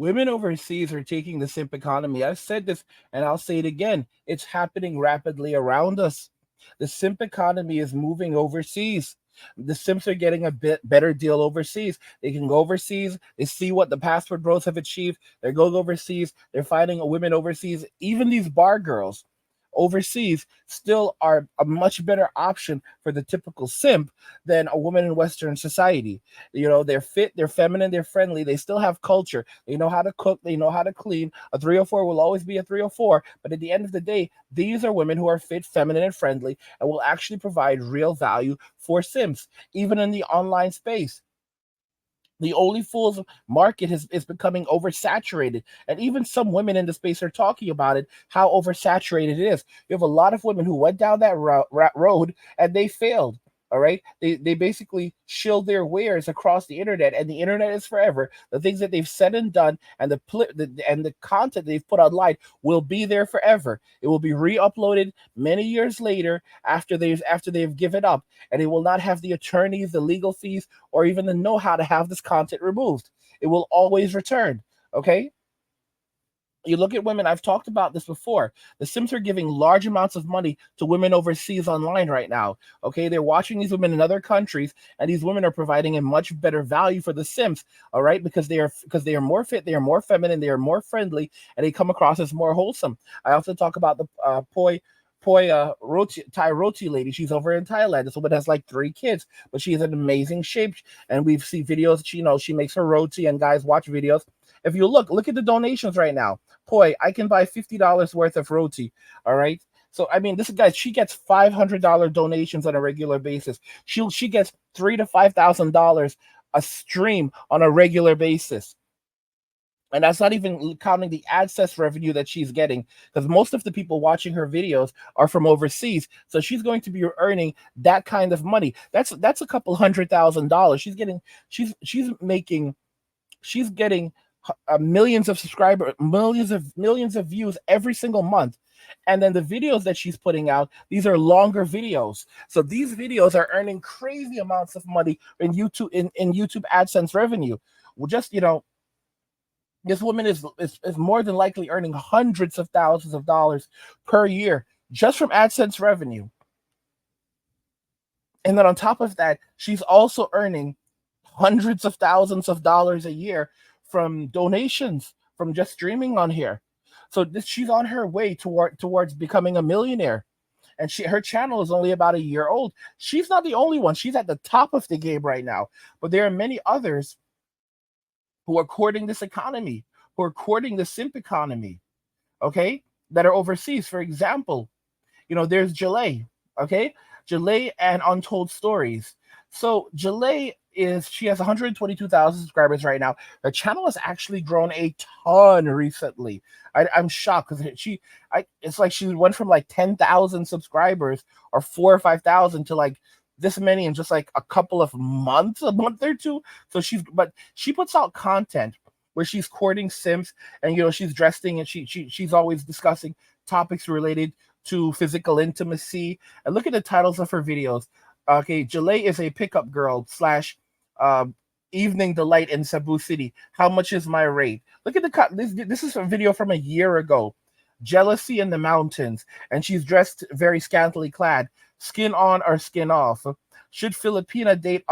Women overseas are taking the simp economy. I've said this and I'll say it again. It's happening rapidly around us. The simp economy is moving overseas. The simps are getting a bit better deal overseas. They can go overseas. They see what the passport bros have achieved. They're going overseas. They're finding women overseas. Even these bar girls overseas still are a much better option for the typical simp than a woman in Western society. They're fit, they're feminine, they're friendly, they still have culture, they know how to cook, they know how to clean. A 304 will always be a 304, but at the end of the day, these are women who are fit, feminine, and friendly and will actually provide real value for simps, even in the online space. The OnlyFools market is becoming oversaturated, and even some women in the space are talking about it, how oversaturated it is. You have a lot of women who went down that road and they failed. All right, they basically shill their wares across the internet, and the internet is forever. The things that they've said and done, and the content they've put online will be there forever. It will be re-uploaded many years later after they've given up, and it will not have the attorneys, the legal fees, or even the know-how to have this content removed. It will always return. Okay, you look at women, I've talked about this before. The Sims are giving large amounts of money to women overseas online right now. Okay, they're watching these women in other countries, and these women are providing a much better value for the Sims. All right, because they are more fit, they are more feminine, they are more friendly, and they come across as more wholesome. I also talk about the Roti, Thai Roti lady. She's over in Thailand. This woman has like 3 kids, but she's in amazing shape. And we've seen videos. She makes her roti, and guys watch videos. If you look at the donations right now. Poi, I can buy $50 worth of roti. All right. So I mean, this guy, she gets $500 donations on a regular basis. She gets $3,000 to $5,000 a stream on a regular basis. And that's not even counting the AdSense revenue that she's getting, because most of the people watching her videos are from overseas. So she's going to be earning that kind of money. That's a couple $100,000. She's getting millions of subscribers, millions of views every single month. And then the videos that she's putting out, these are longer videos. So these videos are earning crazy amounts of money in YouTube AdSense revenue. Well, just this woman is more than likely earning hundreds of thousands of dollars per year just from AdSense revenue. And then on top of that, she's also earning hundreds of thousands of dollars a year from donations from just streaming on here. So she's on her way towards becoming a millionaire. And her channel is only about a year old. She's not the only one. She's at the top of the game right now. But there are many others who are courting this economy, who are courting the simp economy, okay, that are overseas. For example, there's Jalay, okay? Jalay and Untold Stories. So she has 122,000 subscribers right now. Her channel has actually grown a ton recently. I'm shocked because it's like she went from like 10,000 subscribers or 4 or 5,000 to like this many in just like a couple of months, a month or two. So she puts out content where she's courting simps, and she's dressing, and she's always discussing topics related to physical intimacy. And look at the titles of her videos. Okay, Jalay is a pickup girl slash evening delight in Cebu City. How much is my rate? Look at this is a video from a year ago. Jealousy in the mountains, and she's dressed very scantily clad. Skin on or skin off? Should Filipina date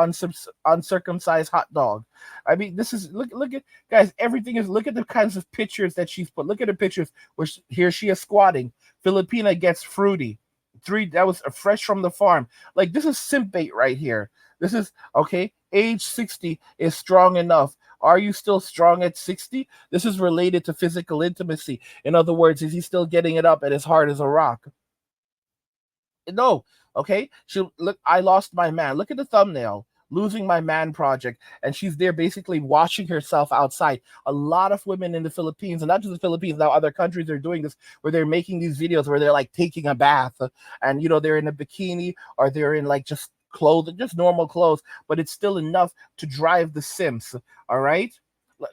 uncircumcised hot dog? I mean, this is look at guys. Everything is look at the kinds of pictures that she's put. Look at the pictures where here she is squatting. Filipina gets fruity. That was fresh from the farm. Like this is simp bait right here. This is okay. Age 60 is strong enough. Are you still strong at 60? This is related to physical intimacy. In other words, is he still getting it up and as hard as a rock? No. Okay. I lost my man. Look at the thumbnail. Losing my man project. And she's there basically washing herself outside. A lot of women in the Philippines, and not just the Philippines, now other countries are doing this, where they're making these videos where they're like taking a bath, and they're in a bikini, or they're in like just clothes, just normal clothes, but it's still enough to drive the Sims. All right.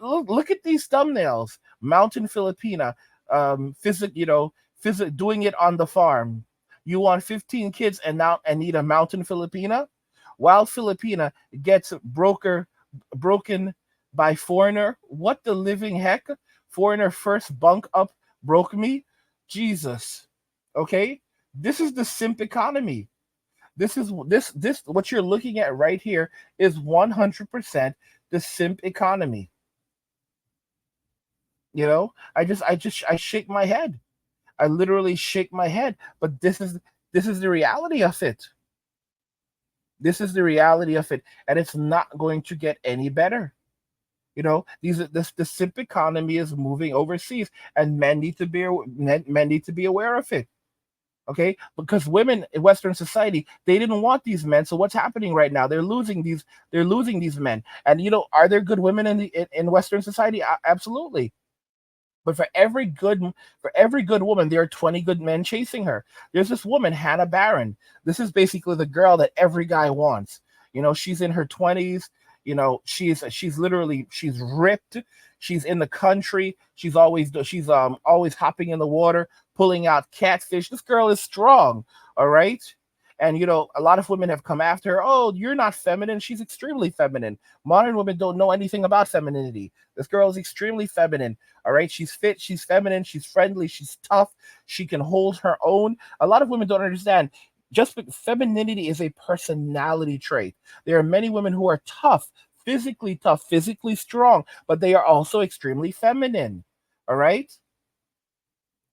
Look at these thumbnails. Mountain Filipina, doing it on the farm. You want 15 kids and need a mountain Filipina? Wild Filipina gets broken by Foreigner. What the living heck? Foreigner first bunk up broke me. Jesus. Okay? This is the simp economy. This what you're looking at right here is 100% the simp economy. I shake my head. I literally shake my head. But this is the reality of it. This is the reality of it, and it's not going to get any better. The simp economy is moving overseas, and men need to be aware of it. Okay, because women in Western society, they didn't want these men. So what's happening right now? They're losing these men. And are there good women in Western society? Absolutely. But for every good woman, there are 20 good men chasing her. There's this woman, Hannah Barron. This is basically the girl that every guy wants. She's in her 20s. She's ripped. She's in the country. She's always hopping in the water, pulling out catfish. This girl is strong, all right? And a lot of women have come after her. Oh, you're not feminine. She's extremely feminine. Modern women don't know anything about femininity. This girl is extremely feminine. All right. She's fit. She's feminine. She's friendly. She's tough. She can hold her own. A lot of women don't understand. Femininity is a personality trait. There are many women who are tough, physically strong, but they are also extremely feminine. All right.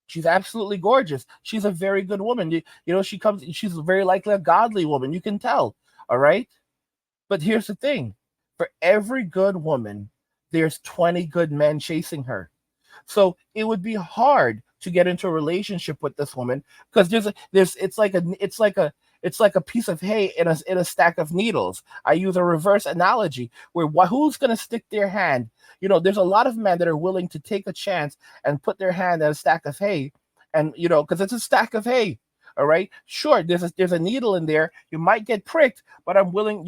She's absolutely gorgeous. She's a very good woman. She's very likely a godly woman. You can tell. All right. But here's the thing, for every good woman, there's 20 good men chasing her. So it would be hard to get into a relationship with this woman because it's like a piece of hay in a stack of needles. I use a reverse analogy where who's going to stick their hand? There's a lot of men that are willing to take a chance and put their hand in a stack of hay, and because it's a stack of hay. All right, sure. There's a needle in there. You might get pricked, but I'm willing.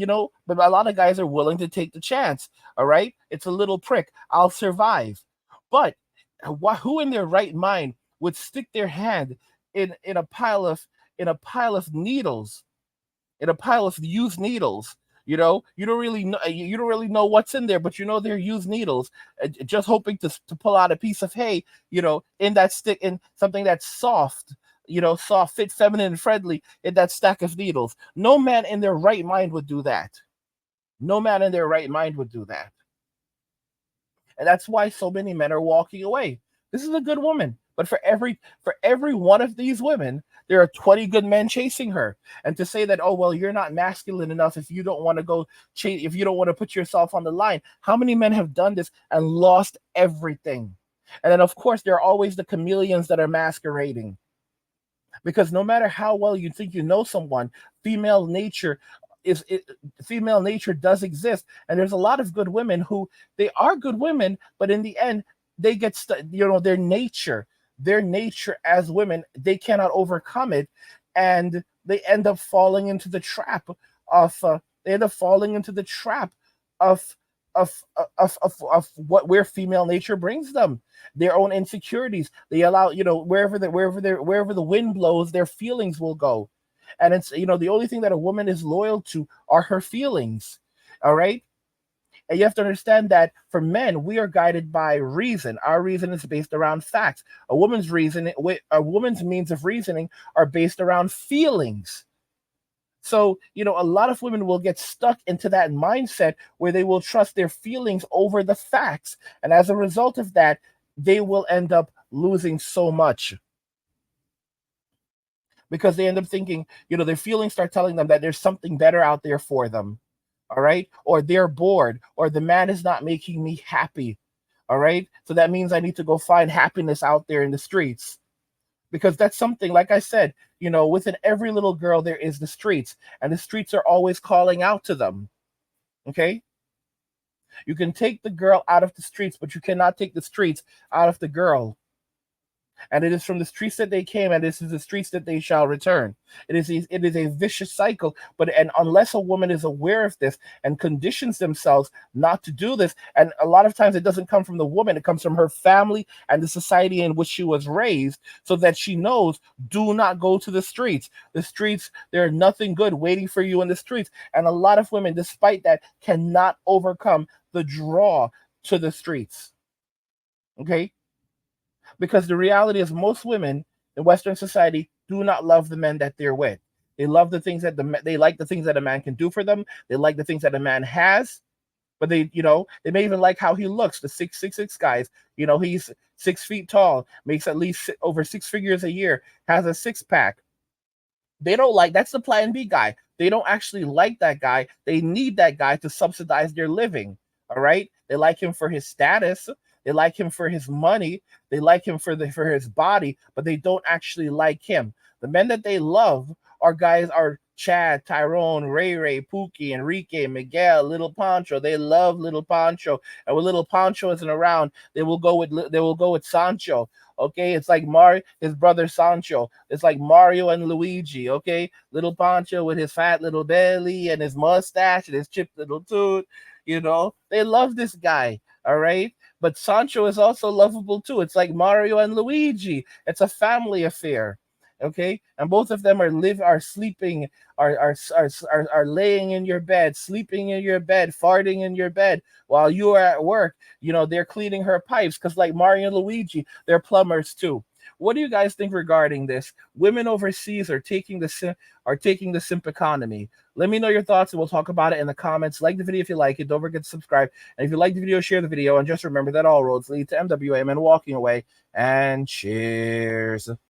But a lot of guys are willing to take the chance. All right, it's a little prick. I'll survive. But who in their right mind would stick their hand in a pile of needles, in a pile of used needles? You don't really know what's in there, but they're used needles, just hoping to pull out a piece of hay, in that stick, in something that's soft, soft, fit, feminine, and friendly, in that stack of needles. No man in their right mind would do that. No man in their right mind would do that. And that's why so many men are walking away. This is a good woman, but for every one of these women, there are 20 good men chasing her. And to say that, oh well, you're not masculine enough if you don't want to go chase, if you don't want to put yourself on the line. How many men have done this and lost everything? And then of course there are always the chameleons that are masquerading. Because no matter how well you think you know someone, female nature is it, female nature does exist, and there's a lot of good women who, they are good women, but in the end they get their nature as women, they cannot overcome it, and they end up falling into the trap of of of what where female nature brings them, their own insecurities. They allow, wherever the wind blows, their feelings will go. And it's, the only thing that a woman is loyal to are her feelings. All right. And you have to understand that for men, we are guided by reason. Our reason is based around facts. A woman's means of reasoning are based around feelings. So, a lot of women will get stuck into that mindset where they will trust their feelings over the facts. And as a result of that, they will end up losing so much because they end up thinking, their feelings start telling them that there's something better out there for them. All right. Or they're bored, or the man is not making me happy. All right. So that means I need to go find happiness out there in the streets, because that's something, like I said, within every little girl, there is the streets, and the streets are always calling out to them. Okay. You can take the girl out of the streets, but you cannot take the streets out of the girl. And it is from the streets that they came, and this is the streets that they shall return. It is a vicious cycle. But and unless a woman is aware of this and conditions themselves not to do this, and a lot of times it doesn't come from the woman, it comes from her family and the society in which she was raised, so that she knows, do not go to the streets. The streets, there are nothing good waiting for you in the streets. And a lot of women, despite that, cannot overcome the draw, to the streets. Okay? Because the reality is most women in Western society do not love the men that they're with. They love the things that they like the things that a man can do for them. They like the things that a man has, but they may even like how he looks. The 6'6" guys, he's 6 feet tall, makes at least over six figures a year, has a six pack. They don't like that's the plan B guy. They don't actually like that guy. They need that guy to subsidize their living. All right. They like him for his status. They like him for his money. They like him for his body, but they don't actually like him. The men that they love are Chad, Tyrone, Ray, Pookie, Enrique, Miguel, Little Pancho. They love Little Pancho, and when Little Pancho isn't around, they will go with Sancho. Okay, it's like his brother Sancho. It's like Mario and Luigi. Okay, Little Pancho with his fat little belly and his mustache and his chipped little tooth. They love this guy. All right, but Sancho is also lovable too. It's like Mario and Luigi. It's a family affair. Okay, and both of them are sleeping, are laying in your bed, sleeping in your bed, farting in your bed while you are at work. They're cleaning her pipes because, like Mario and Luigi, they're plumbers too. What do you guys think regarding this? Women overseas are taking the simp economy. Let me know your thoughts, and we'll talk about it in the comments. Like the video if you like it. Don't forget to subscribe. And if you like the video, share the video. And just remember that all roads lead to MWM and walking away. And cheers.